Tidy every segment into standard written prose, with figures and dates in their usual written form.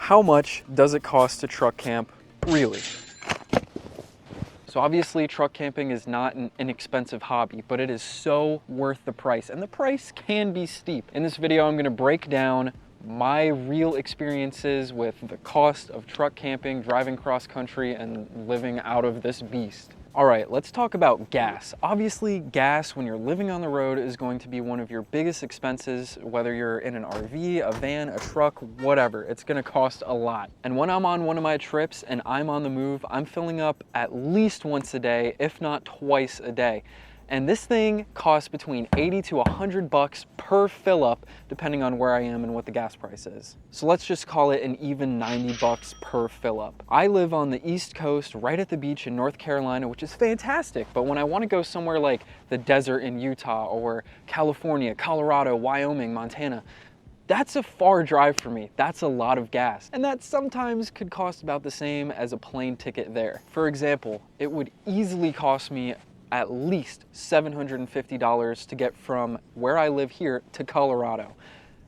how much does it cost to truck camp, really? So obviously truck camping is not an inexpensive hobby, but it is so worth the price, and the price can be steep. In this video, I'm gonna break down my real experiences with the cost of truck camping, driving cross country, and living out of this beast. All right, let's talk about gas. Obviously, gas when you're living on the road is going to be one of your biggest expenses, whether you're in an RV, a van, a truck, whatever. It's gonna cost a lot. And when I'm on one of my trips and I'm on the move, I'm filling up at least once a day, if not twice a day. And this thing costs between 80 to 100 bucks per fill up, depending on where I am and what the gas price is. So let's just call it an even 90 bucks per fill up. I live on the East Coast, right at the beach in North Carolina, which is fantastic. But when I want to go somewhere like the desert in Utah or California, Colorado, Wyoming, Montana, that's a far drive for me. That's a lot of gas. And that sometimes could cost about the same as a plane ticket there. For example, it would easily cost me at least $750 to get from where I live here to Colorado.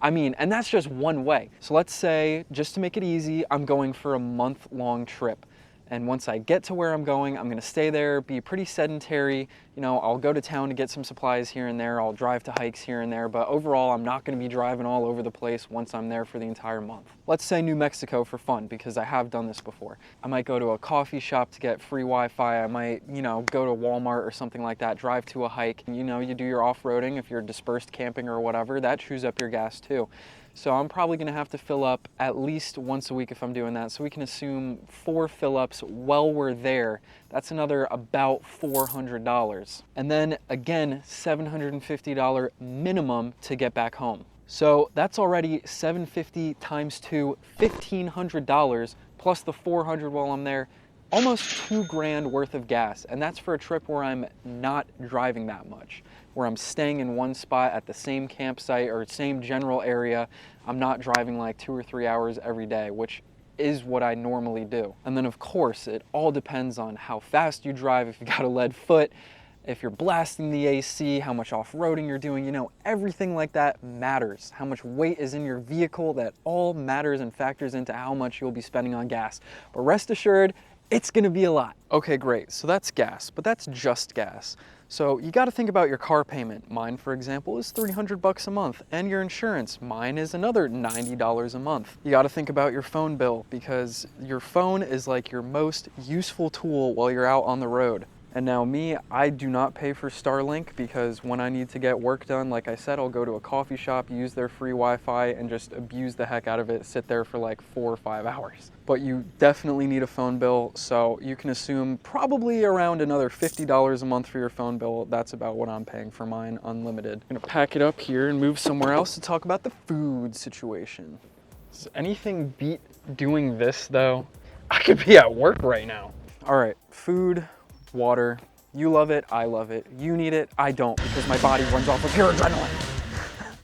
I mean, and that's just one way. So let's say, just to make it easy, I'm going for a month-long trip. And once I get to where I'm going, I'm gonna stay there, be pretty sedentary. You know, I'll go to town to get some supplies here and there. I'll drive to hikes here and there, but overall, I'm not gonna be driving all over the place once I'm there for the entire month. Let's say New Mexico for fun, because I have done this before. I might go to a coffee shop to get free Wi-Fi. I might, you know, go to Walmart or something like that, drive to a hike. You know, you do your off-roading if you're dispersed camping or whatever, that chews up your gas too. So I'm probably gonna have to fill up at least once a week if I'm doing that. So we can assume 4 fill-ups while we're there. That's another about $400. And then again, $750 minimum to get back home. So that's already $750 times 2, $1,500 plus the $400 while I'm there. Almost 2 grand worth of gas, and that's for a trip where I'm not driving that much, where I'm staying in one spot at the same campsite or same general area. I'm not driving like 2 or 3 hours every day, which is what I normally do. And then of course, it all depends on how fast you drive, if you got a lead foot, if you're blasting the AC, how much off-roading you're doing, you know, everything like that matters. How much weight is in your vehicle, that all matters and factors into how much you'll be spending on gas. But rest assured, it's gonna be a lot. Okay, great, so that's gas, but that's just gas. So you gotta think about your car payment. Mine, for example, is 300 bucks a month, and your insurance. Mine is another $90 a month. You gotta think about your phone bill, because your phone is like your most useful tool while you're out on the road. And now me, I do not pay for Starlink, because when I need to get work done, like I said, I'll go to a coffee shop, use their free Wi-Fi, and just abuse the heck out of it, sit there for like 4 or 5 hours. But you definitely need a phone bill, so you can assume probably around another $50 a month for your phone bill. That's about what I'm paying for mine, unlimited. I'm gonna pack it up here and move somewhere else to talk about the food situation. Does anything beat doing this though? I could be at work right now. All right, food, water. You love it, I love it. You need it, I don't, because my body runs off of pure adrenaline.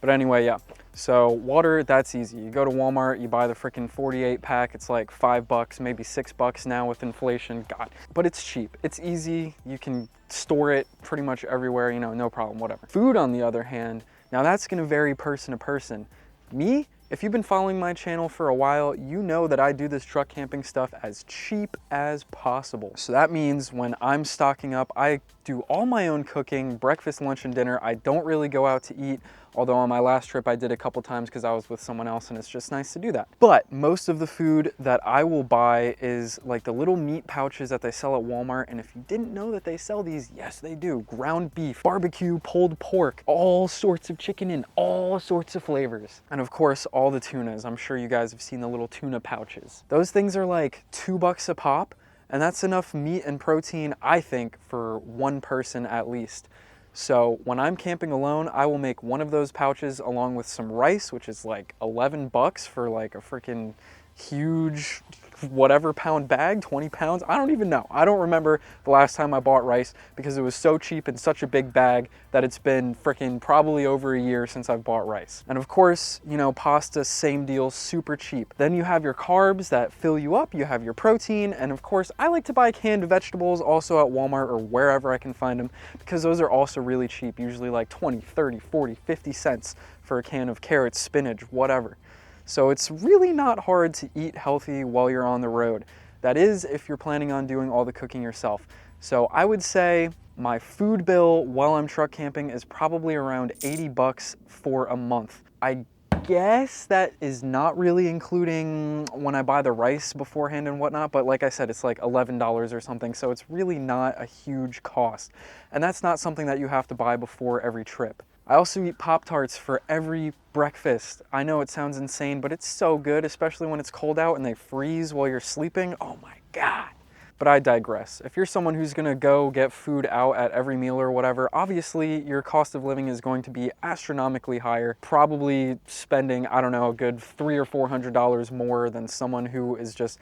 But anyway, yeah. So water, that's easy. You go to Walmart, you buy the freaking 48 pack. It's like 5 bucks, maybe 6 bucks now with inflation. God, but it's cheap. It's easy. You can store it pretty much everywhere, you know, no problem, whatever. Food, on the other hand, now that's gonna vary person to person. Me, if you've been following my channel for a while, you know that I do this truck camping stuff as cheap as possible. So that means when I'm stocking up, I do all my own cooking, breakfast, lunch, and dinner. I don't really go out to eat, although on my last trip I did a couple times because I was with someone else and it's just nice to do that. But most of the food that I will buy is like the little meat pouches that they sell at Walmart. And if you didn't know that they sell these, yes they do. Ground beef, barbecue, pulled pork, all sorts of chicken in all sorts of flavors. And of course, all the tunas. I'm sure you guys have seen the little tuna pouches. Those things are like 2 bucks a pop. And that's enough meat and protein, I think, for one person at least. So when I'm camping alone, I will make one of those pouches along with some rice, which is like 11 bucks for like a freaking huge whatever pound bag, 20 pounds. I don't even know. I don't remember the last time I bought rice because it was so cheap and such a big bag that it's been freaking probably over a year since I've bought rice. And of course, you know, pasta, same deal, super cheap. Then you have your carbs that fill you up, you have your protein, and of course, I like to buy canned vegetables also at Walmart or wherever I can find them because those are also really cheap, usually like 20, 30, 40, 50 cents for a can of carrots, spinach, whatever. So it's really not hard to eat healthy while you're on the road. That is if you're planning on doing all the cooking yourself. So I would say my food bill while I'm truck camping is probably around 80 bucks for a month. I guess that is not really including when I buy the rice beforehand and whatnot, but like I said, it's like $11 or something, so it's really not a huge cost. And that's not something that you have to buy before every trip. I also eat Pop-Tarts for every breakfast. I know it sounds insane, but it's so good, especially when it's cold out and they freeze while you're sleeping. Oh my God. But I digress. If you're someone who's gonna go get food out at every meal or whatever, obviously your cost of living is going to be astronomically higher, probably spending, I don't know, a good $300 or $400 more than someone who is just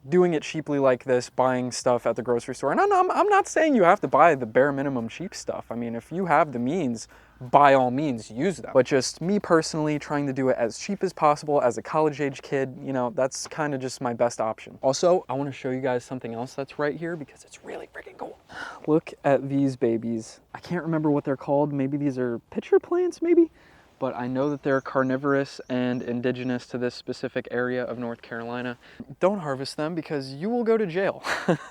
doing it cheaply like this, buying stuff at the grocery store. And I'm not saying you have to buy the bare minimum cheap stuff. I mean, if you have the means, by all means use them. But just me personally trying to do it as cheap as possible as a college age kid, you know, that's kind of just my best option. Also, I want to show you guys something else that's right here because it's really freaking cool. Look at these babies. I can't remember what they're called. Maybe these are pitcher plants, maybe? But I know that they're carnivorous and indigenous to this specific area of North Carolina. Don't harvest them because you will go to jail.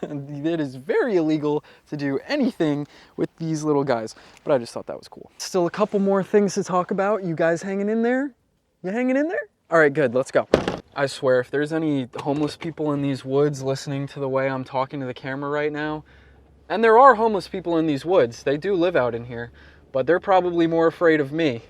It is very illegal to do anything with these little guys, but I just thought that was cool. Still a couple more things to talk about. You guys hanging in there? You hanging in there? All right, good, let's go. I swear, if there's any homeless people in these woods listening to the way I'm talking to the camera right now, and there are homeless people in these woods, they do live out in here, but they're probably more afraid of me.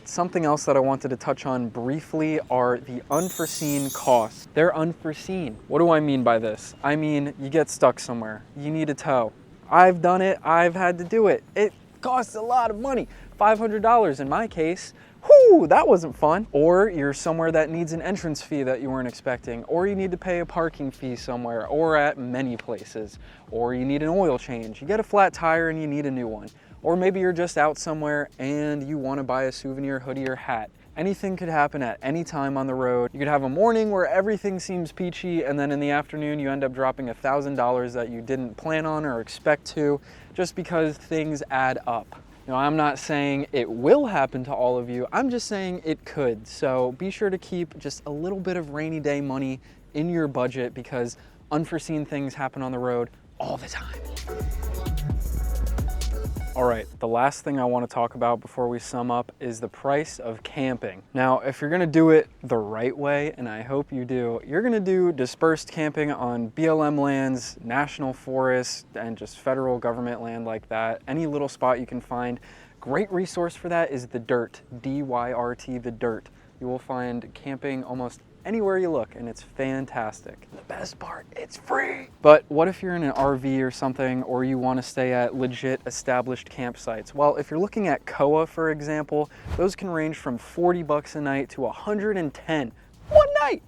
Something else that I wanted to touch on briefly are the unforeseen costs. They're unforeseen. What do I mean by this? I mean, you get stuck somewhere. You need a tow. I've done it. I've had to do it. It costs a lot of money. $500 in my case. Whew, that wasn't fun. Or you're somewhere that needs an entrance fee that you weren't expecting, or you need to pay a parking fee somewhere, or at many places, or you need an oil change. You get a flat tire and you need a new one. Or maybe you're just out somewhere and you want to buy a souvenir hoodie or hat. Anything could happen at any time on the road. You could have a morning where everything seems peachy, and then in the afternoon you end up dropping $1,000 that you didn't plan on or expect to, just because things add up. You know, I'm not saying it will happen to all of you, I'm just saying it could. So be sure to keep just a little bit of rainy day money in your budget because unforeseen things happen on the road all the time. All right, the last thing I want to talk about before we sum up is the price of camping. Now, if you're gonna do it the right way, and I hope you do, you're gonna do dispersed camping on BLM lands, national forests, and just federal government land like that. Any little spot you can find. Great resource for that is The Dirt, D-Y-R-T, The Dirt. You will find camping almost anywhere you look, and it's fantastic. The best part, it's free. But what if you're in an RV or something, or you want to stay at legit established campsites? Well, if you're looking at Koa, for example, those can range from 40 bucks a night to 110 one night.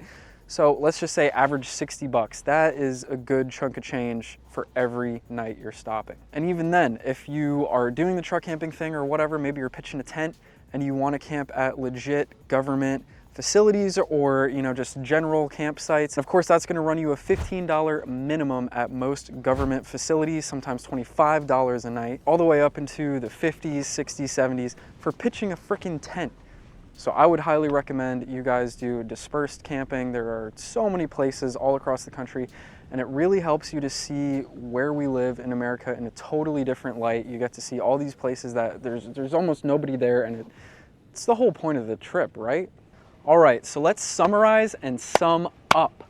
So let's just say average 60 bucks. That is a good chunk of change for every night you're stopping. And even then, if you are doing the truck camping thing or whatever, maybe you're pitching a tent and you want to camp at legit government facilities or, you know, just general campsites. Of course, that's going to run you a $15 minimum at most government facilities, sometimes $25 a night, all the way up into the 50s, 60s, 70s for pitching a freaking tent. So I would highly recommend you guys do dispersed camping. There are so many places all across the country, and it really helps you to see where we live in America in a totally different light. You get to see all these places that there's almost nobody there, and it's the whole point of the trip, right? All right, so let's summarize and sum up.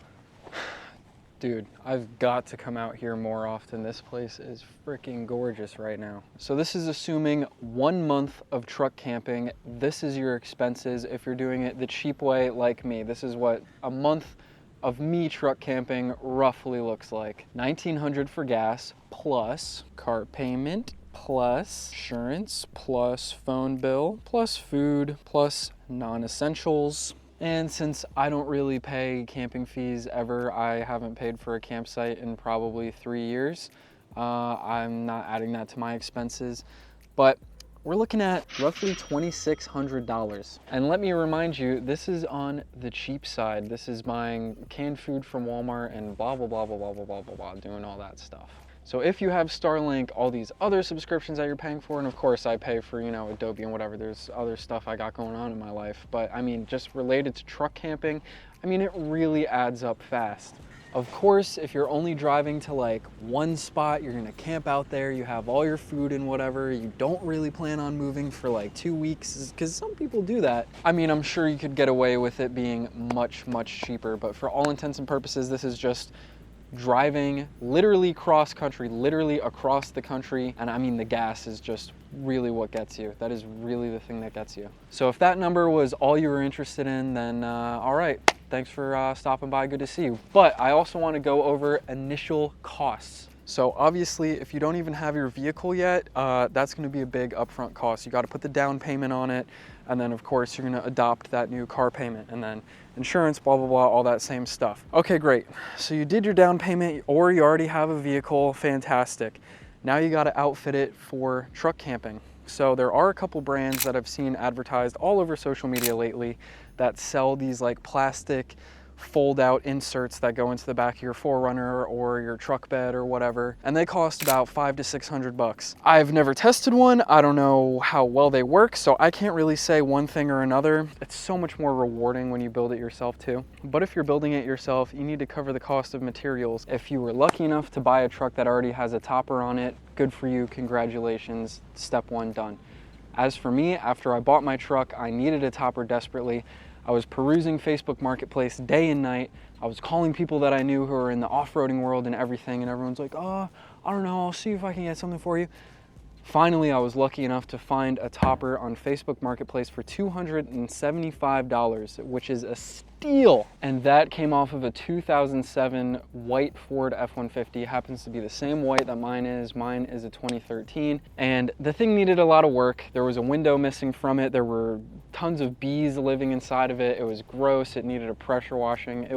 Dude, I've got to come out here more often. This place is freaking gorgeous right now. So this is assuming 1 month of truck camping. This is your expenses if you're doing it the cheap way like me. This is what a month of me truck camping roughly looks like. $1,900 for gas, plus car payment, plus insurance, plus phone bill, plus food, plus non-essentials. And since I don't really pay camping fees ever, I haven't paid for a campsite in probably 3 years. I'm not adding that to my expenses, but we're looking at roughly $2,600. And let me remind you, this is on the cheap side. This is buying canned food from Walmart and blah, blah, blah, blah, blah, blah, blah, blah, blah, doing all that stuff. So if you have Starlink, all these other subscriptions that you're paying for, and of course I pay for, you know, Adobe and whatever, there's other stuff I got going on in my life, but I mean, just related to truck camping, I mean, it really adds up fast. Of course, if you're only driving to like one spot, you're gonna camp out there, you have all your food and whatever, you don't really plan on moving for like 2 weeks, because some people do that. I mean, I'm sure you could get away with it being much, much cheaper, but for all intents and purposes, this is just driving literally cross country, literally across the country. And I mean, the gas is just really what gets you. That is really the thing that gets you. So if that number was all you were interested in, then all right, thanks for stopping by, good to see you. But I also want to go over initial costs. So obviously, if you don't even have your vehicle yet, that's going to be a big upfront cost. You got to put the down payment on it, and then of course you're going to adopt that new car payment, and then insurance, blah, blah, blah, all that same stuff. Okay, great. So you did your down payment, or you already have a vehicle, fantastic. Now you got to outfit it for truck camping. So there are a couple brands that I've seen advertised all over social media lately that sell these like plastic fold out inserts that go into the back of your 4Runner or your truck bed or whatever, and they cost about $500 to $600. I've never tested one. I don't know how well they work, so I can't really say one thing or another. It's so much more rewarding when you build it yourself too. But if you're building it yourself, you need to cover the cost of materials. If you were lucky enough to buy a truck that already has a topper on it, good for you, congratulations, step one done. As for me, after I bought my truck, I needed a topper desperately. I was perusing Facebook Marketplace day and night. I was calling people that I knew who were in the off-roading world and everything, and everyone's like, oh, I don't know, I'll see if I can get something for you. Finally, I was lucky enough to find a topper on Facebook Marketplace for $275, which is a steal. And that came off of a 2007 white Ford F-150. Happens to be the same white that mine is. Mine is a 2013. And the thing needed a lot of work. There was a window missing from it. There were tons of bees living inside of it. It was gross. It needed a pressure washing.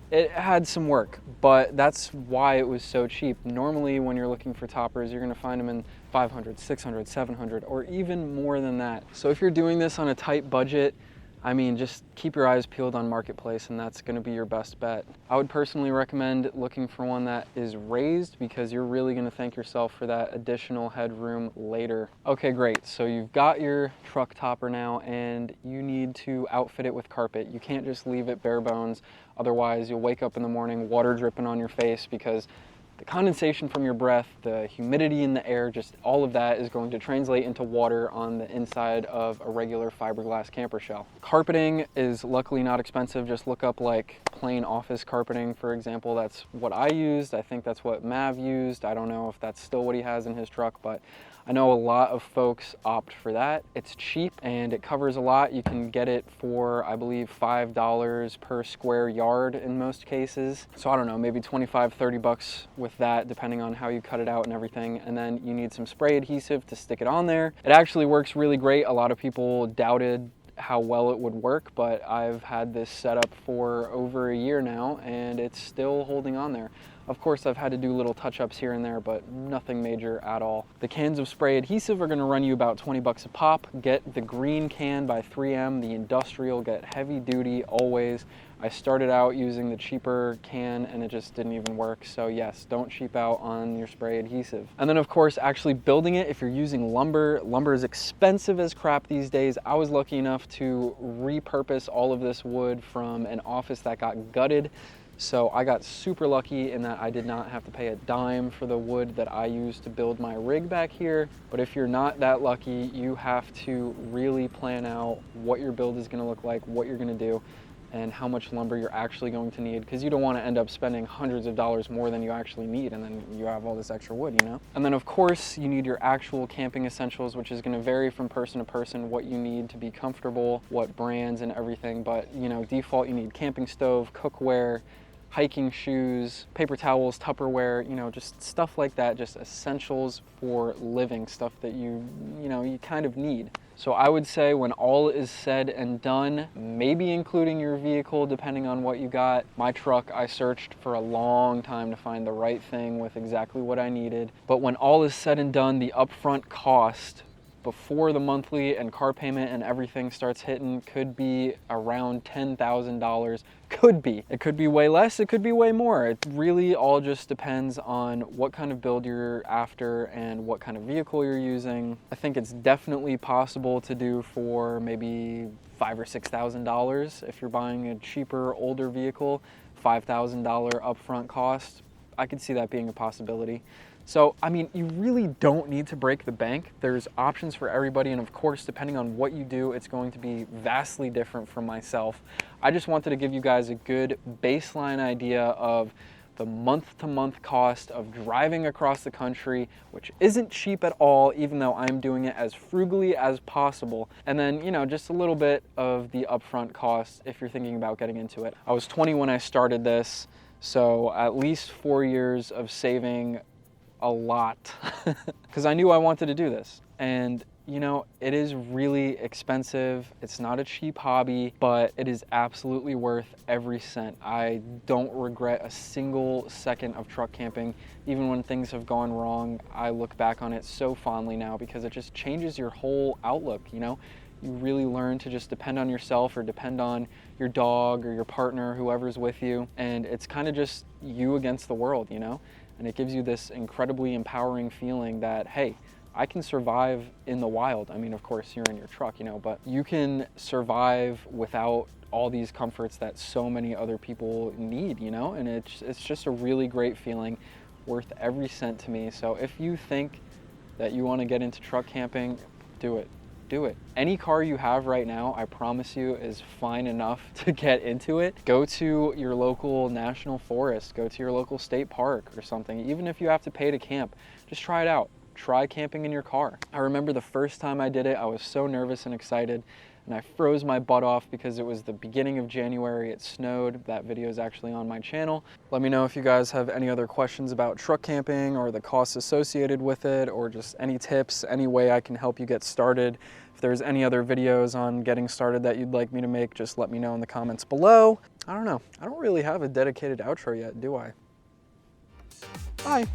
It had some work, but that's why it was so cheap. Normally, when you're looking for toppers, you're gonna find them in 500, 600, 700, or even more than that. So if you're doing this on a tight budget, I mean, just keep your eyes peeled on Marketplace, and that's gonna be your best bet. I would personally recommend looking for one that is raised, because you're really gonna thank yourself for that additional headroom later. Okay, great. So you've got your truck topper now, and you need to outfit it with carpet. You can't just leave it bare bones. Otherwise, you'll wake up in the morning, water dripping on your face, because the condensation from your breath, the humidity in the air, just all of that is going to translate into water on the inside of a regular fiberglass camper shell. Carpeting is luckily not expensive. Just look up like plain office carpeting, for example. That's what I used. I think that's what Mav used. I don't know if that's still what he has in his truck, but I know a lot of folks opt for that. It's cheap and it covers a lot. You can get it for, I believe, $5 per square yard in most cases. So I don't know, maybe 25, 30 bucks with that, depending on how you cut it out and everything. And then you need some spray adhesive to stick it on there. It actually works really great. A lot of people doubted how well it would work, but I've had this set up for over a year now and it's still holding on there. Of course, I've had to do little touch-ups here and there, but nothing major at all. The cans of spray adhesive are gonna run you about 20 bucks a pop. Get the green can by 3M, the industrial, get heavy duty always. I started out using the cheaper can and it just didn't even work. So yes, don't cheap out on your spray adhesive. And then of course, actually building it, if you're using lumber, lumber is expensive as crap these days. I was lucky enough to repurpose all of this wood from an office that got gutted. So I got super lucky in that I did not have to pay a dime for the wood that I used to build my rig back here. But if you're not that lucky, you have to really plan out what your build is gonna look like, what you're gonna do, and how much lumber you're actually going to need, because you don't want to end up spending hundreds of dollars more than you actually need and then you have all this extra wood, you know? And then of course you need your actual camping essentials, which is going to vary from person to person what you need to be comfortable, what brands and everything, but you know, default you need camping stove, cookware, hiking shoes, paper towels, Tupperware, you know, just stuff like that, just essentials for living, stuff that you kind of need. So I would say when all is said and done, maybe including your vehicle, depending on what you got. My truck, I searched for a long time to find the right thing with exactly what I needed. But when all is said and done, the upfront cost before the monthly and car payment and everything starts hitting could be around $10,000. Could be. It could be way less, it could be way more. It really all just depends on what kind of build you're after and what kind of vehicle you're using. I think it's definitely possible to do for maybe $5,000 or $6,000 if you're buying a cheaper, older vehicle. $5,000 upfront cost. I could see that being a possibility. So, I mean, you really don't need to break the bank. There's options for everybody, and of course, depending on what you do, it's going to be vastly different from myself. I just wanted to give you guys a good baseline idea of the month-to-month cost of driving across the country, which isn't cheap at all, even though I'm doing it as frugally as possible. And then, you know, just a little bit of the upfront cost if you're thinking about getting into it. I was 20 when I started this, so at least 4 years of saving a lot because I knew I wanted to do this. And you know, it is really expensive. It's not a cheap hobby, but it is absolutely worth every cent. I don't regret a single second of truck camping. Even when things have gone wrong, I look back on it so fondly now because it just changes your whole outlook, you know? You really learn to just depend on yourself or depend on your dog or your partner, whoever's with you. And it's kind of just you against the world, you know? And it gives you this incredibly empowering feeling that, hey, I can survive in the wild. I mean, of course, you're in your truck, you know, but you can survive without all these comforts that so many other people need, you know? And it's just a really great feeling, worth every cent to me. So if you think that you want to get into truck camping, do it. Do it. Any car you have right now, I promise you, is fine enough to get into it. Go to your local national forest, go to your local state park or something. Even if you have to pay to camp, just try it out. Try camping in your car. I remember the first time I did it, I was so nervous and excited, and I froze my butt off because it was the beginning of January, it snowed. That video is actually on my channel. Let me know if you guys have any other questions about truck camping or the costs associated with it, or just any tips, any way I can help you get started. If there's any other videos on getting started that you'd like me to make, just let me know in the comments below. I don't know, I don't really have a dedicated outro yet, do I? Bye.